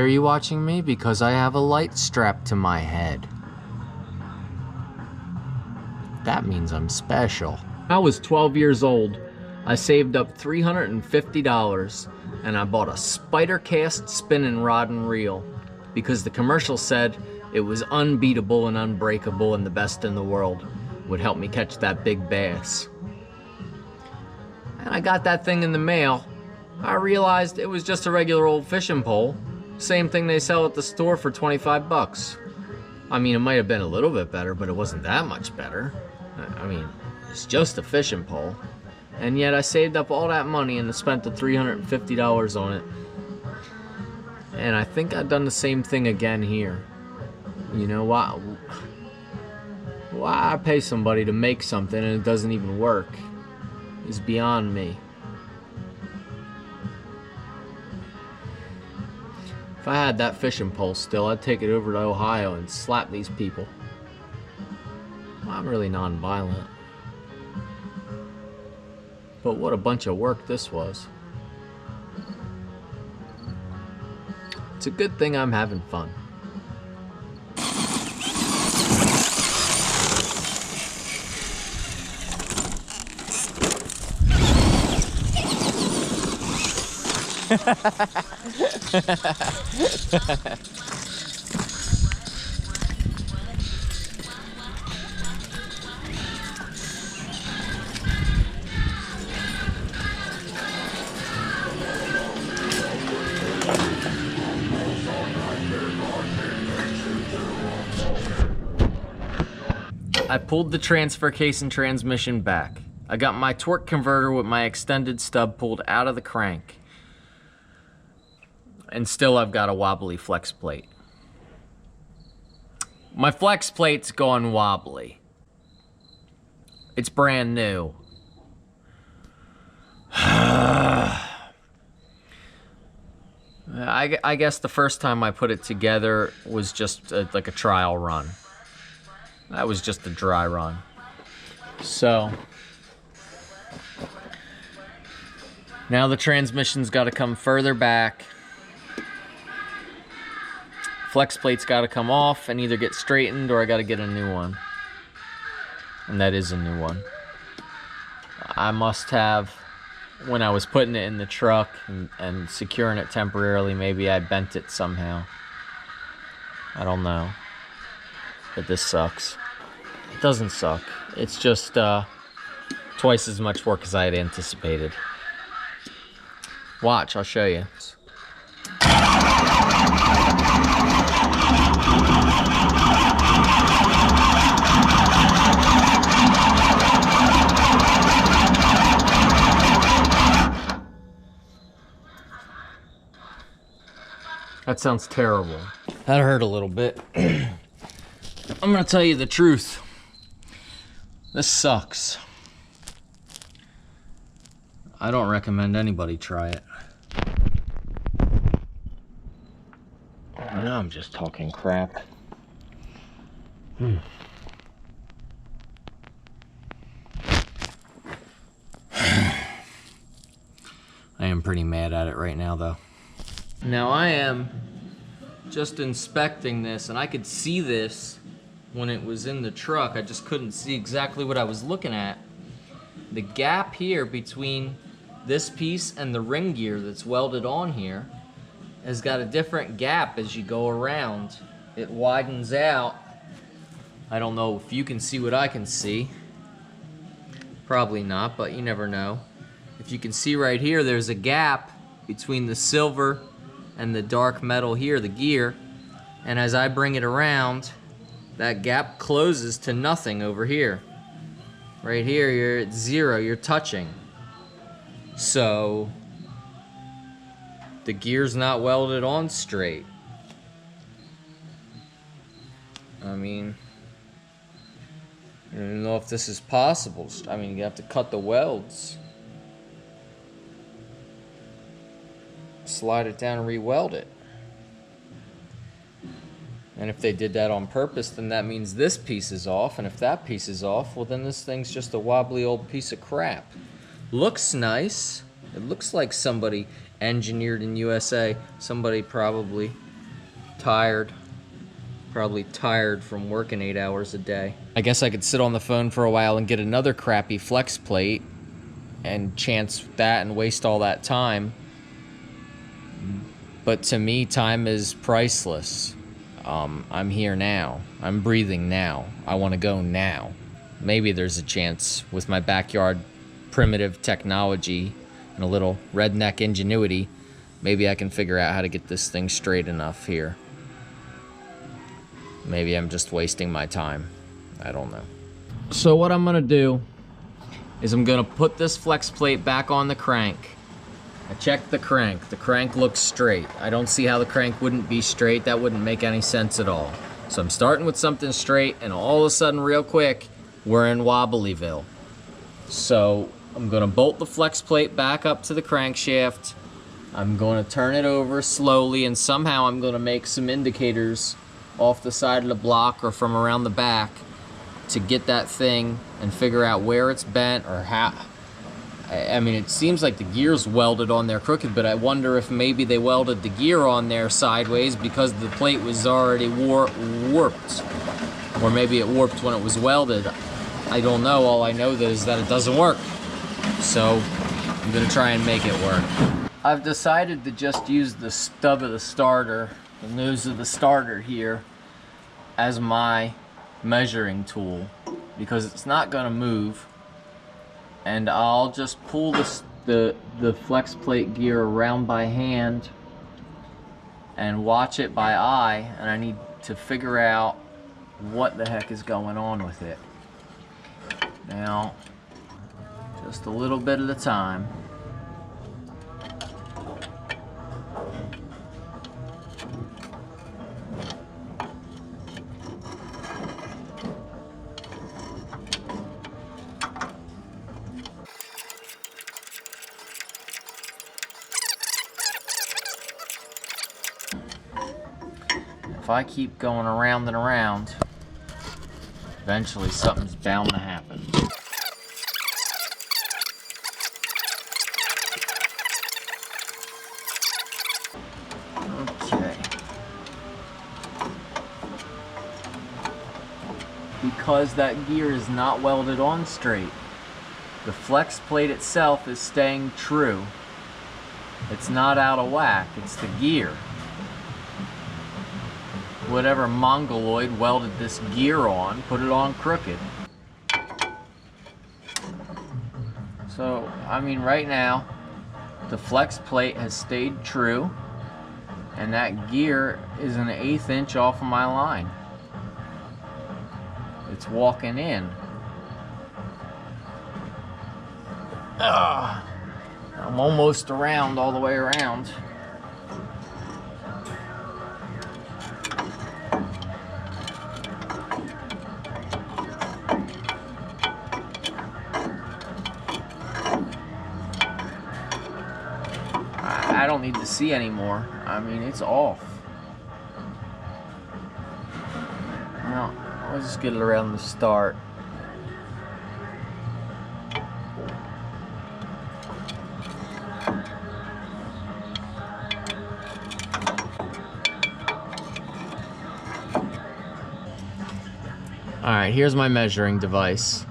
are you watching me? Because I have a light strapped to my head. That means I'm special. I was 12 years old. I saved up $350 and I bought a spider cast spinning rod and reel because the commercial said it was unbeatable and unbreakable and the best in the world. Would help me catch that big bass. And I got that thing in the mail. I realized it was just a regular old fishing pole. Same thing they sell at the store for 25 bucks. I mean, it might have been a little bit better, but it wasn't that much better. I mean, it's just a fishing pole. And yet I saved up all that money and spent the $350 on it. And I think I've done the same thing again here. You know, why I pay somebody to make something and it doesn't even work is beyond me. If I had that fishing pole still, I'd take it over to Ohio and slap these people. I'm really non-violent. But what a bunch of work this was. It's a good thing I'm having fun. I pulled the transfer case and transmission back. I got my torque converter with my extended stub pulled out of the crank. And still I've got a wobbly flex plate. My flex plate's gone wobbly. It's brand new. I guess the first time I put it together was just like a trial run. That was just a dry run. So now the transmission's got to come further back. Flex plate's got to come off and either get straightened or I got to get a new one. And that is a new one. I must have, when I was putting it in the truck and securing it temporarily, maybe I bent it somehow. I don't know. But this sucks. It doesn't suck. It's just twice as much work as I had anticipated. Watch, I'll show you. That sounds terrible. That hurt a little bit. I'm gonna tell you the truth. This sucks. I don't recommend anybody try it. I know I'm just talking crap. I am pretty mad at it right now, though. Now I am just inspecting this, and I could see this when it was in the truck. I just couldn't see exactly what I was looking at. The gap here between this piece and the ring gear that's welded on here has got a different gap as you go around. It widens out. I don't know if you can see what I can see. Probably not, but you never know. If you can see right here, there's a gap between the silver and the dark metal here, the gear. And as I bring it around, that gap closes to nothing over here. Right here, you're at 0, you're touching. So the gear's not welded on straight. I mean, I don't know if this is possible. I mean, you have to cut the welds, slide it down and re-weld it. And if they did that on purpose, then that means this piece is off, and if that piece is off, well then this thing's just a wobbly old piece of crap. Looks nice. It looks like somebody engineered in USA. Somebody probably tired. Probably tired from working 8 hours a day. I guess I could sit on the phone for a while and get another crappy flex plate and chance that and waste all that time. But to me, time is priceless. I'm here now. I'm breathing now. I want to go now. Maybe there's a chance with my backyard primitive technology and a little redneck ingenuity, maybe I can figure out how to get this thing straight enough here. Maybe I'm just wasting my time. I don't know. So what I'm gonna do is I'm gonna put this flex plate back on the crank. I checked the crank. The crank looks straight. I don't see how the crank wouldn't be straight. That wouldn't make any sense at all. So I'm starting with something straight, and all of a sudden, real quick, we're in Wobblyville. So I'm gonna bolt the flex plate back up to the crankshaft. I'm gonna turn it over slowly, and somehow I'm gonna make some indicators off the side of the block or from around the back to get that thing and figure out where it's bent or how. I mean, it seems like the gear's welded on there crooked, but I wonder if maybe they welded the gear on there sideways because the plate was already warped. Or maybe it warped when it was welded. I don't know. All I know is that it doesn't work. So I'm gonna try and make it work. I've decided to just use the stub of the starter, the nose of the starter here, as my measuring tool because it's not gonna move. And I'll just pull the flex plate gear around by hand and watch it by eye, and I need to figure out what the heck is going on with it. Now, just a little bit at a time. If I keep going around and around, eventually something's bound to happen. Okay. Because that gear is not welded on straight, the flex plate itself is staying true. It's not out of whack, it's the gear. Whatever mongoloid welded this gear on, put it on crooked. So, I mean, right now, the flex plate has stayed true, and that gear is an 1/8 inch off of my line. It's walking in. I'm almost around, all the way around. I don't need to see anymore. I mean, it's off. Now, I'll just get it around the start. Alright, here's my measuring device.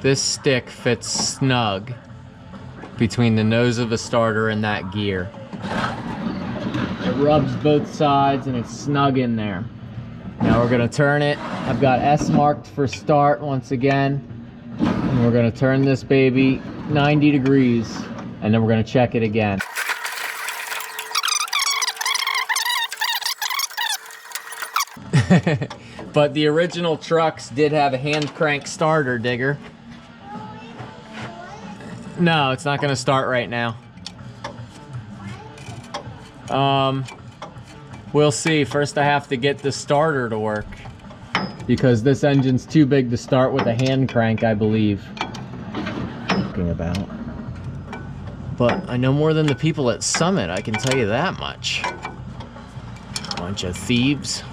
This stick fits snug between the nose of the starter and that gear. It rubs both sides and it's snug in there. Now we're gonna turn it. I've got S marked for start once again. And we're gonna turn this baby 90 degrees and then we're gonna check it again. But the original trucks did have a hand crank starter digger. No, it's not gonna start right now. We'll see. First I have to get the starter to work because this engine's too big to start with a hand crank, I believe. Talking about. But I know more than the people at Summit, I can tell you that much. Bunch of thieves.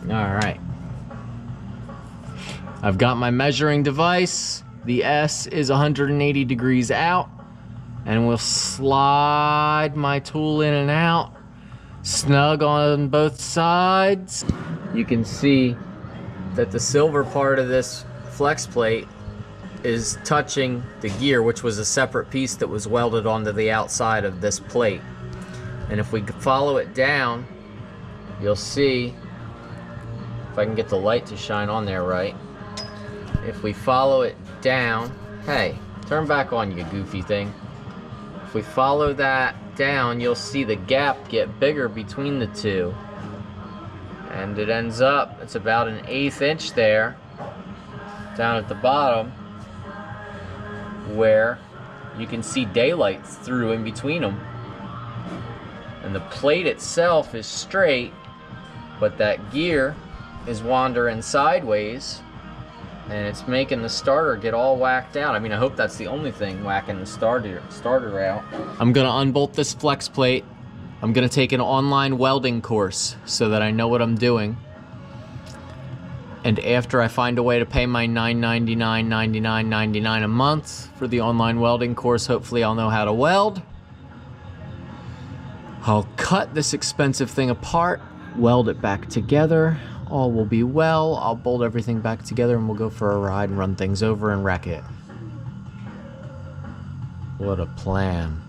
Alright. I've got my measuring device. The S is 180 degrees out. and we'll slide my tool in and out, snug on both sides. You can see that the silver part of this flex plate is touching the gear, which was a separate piece that was welded onto the outside of this plate. And if we follow it down, you'll see, if I can get the light to shine on there right, if we follow it down, hey, turn back on, you goofy thing. If we follow that down, you'll see the gap get bigger between the two. And it ends up, it's about an 1/8 inch there, down at the bottom, where you can see daylight through in between them. And the plate itself is straight, but that gear is wandering sideways, and it's making the starter get all whacked out. I mean, I hope that's the only thing whacking the starter out. I'm gonna unbolt this flex plate. I'm gonna take an online welding course so that I know what I'm doing. And after I find a way to pay my $9.99, $99.99 a month for the online welding course, hopefully I'll know how to weld. I'll cut this expensive thing apart, weld it back together. All will be well. I'll bolt everything back together and we'll go for a ride and run things over and wreck it. What a plan.